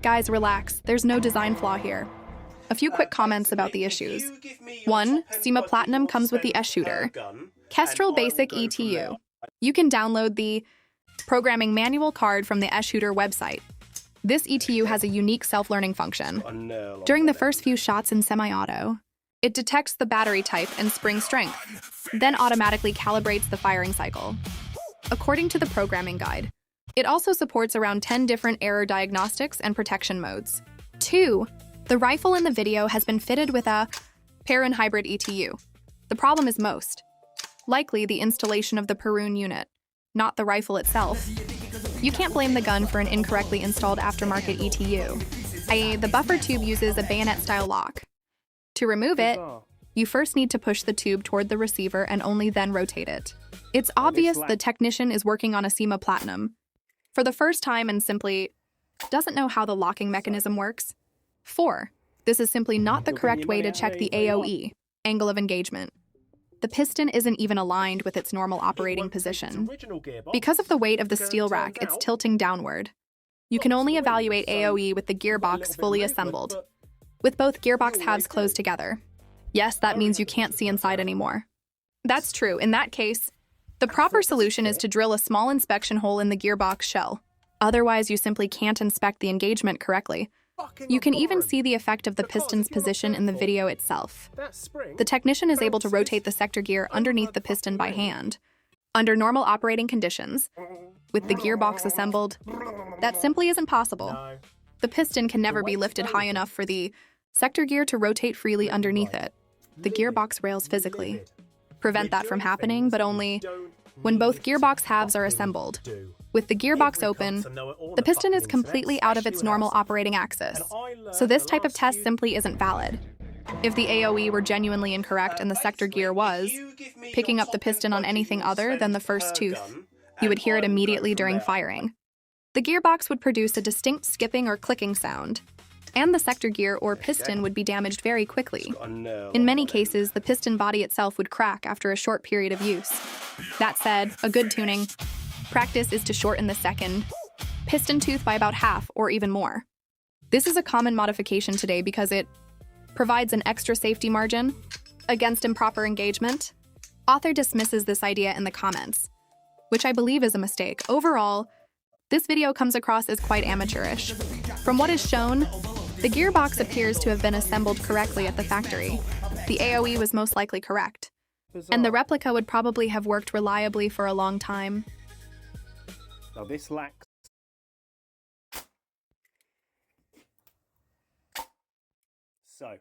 Guys, relax. There's no design flaw here. A few quick comments about the issues. 1. Cyma Platinum comes with the S-Shooter. Kestrel Basic ETU. You can download the programming manual card from the S.r.o website. This ETU has a unique self-learning function. During the first few shots in semi-auto, it detects the battery type and spring strength, then automatically calibrates the firing cycle. According to the programming guide, it also supports around 10 different error diagnostics and protection modes. 2. The rifle in the video has been fitted with a Perun hybrid ETU. The problem is most likely the installation of the Perun unit, not the rifle itself. You can't blame the gun for an incorrectly installed aftermarket ETU, i.e. the buffer tube uses a bayonet-style lock. To remove it, you first need to push the tube toward the receiver and only then rotate it. It's obvious the technician is working on a Cyma Platinum for the first time and simply doesn't know how the locking mechanism works. 4. This is simply not the correct way to check the AOE, angle of engagement. The piston isn't even aligned with its normal operating position. Because of the weight of the steel rack, it's tilting downward. You can only evaluate AOE with the gearbox fully assembled, with both gearbox halves closed together. Yes, that means you can't see inside anymore. That's true. In that case, the proper solution is to drill a small inspection hole in the gearbox shell. Otherwise, you simply can't inspect the engagement correctly. You can even see the effect of the piston's position in the video itself. The technician is able to rotate the sector gear underneath the piston by hand. Under normal operating conditions, with the gearbox assembled, that simply isn't possible. The piston can never be lifted high enough for the sector gear to rotate freely underneath it. The gearbox rails physically prevent that from happening, but only when both gearbox halves are assembled. With the gearbox open, the piston is completely out of its normal operating axis, so this type of test simply isn't valid. If the AOE were genuinely incorrect and the sector gear was picking up the piston on anything other than the first tooth, you would hear it immediately during firing. The gearbox would produce a distinct skipping or clicking sound, and the sector gear or piston would be damaged very quickly. In many cases, the piston body itself would crack after a short period of use. That said, a good tuning practice is to shorten the second piston tooth by about half or even more. This is a common modification today because it provides an extra safety margin against improper engagement. Author dismisses this idea in the comments, which I believe is a mistake. Overall, this video comes across as quite amateurish. From what is shown, the gearbox appears to have been assembled correctly at the factory. The AOE was most likely correct, and the replica would probably have worked reliably for a long time. Now this lacks. So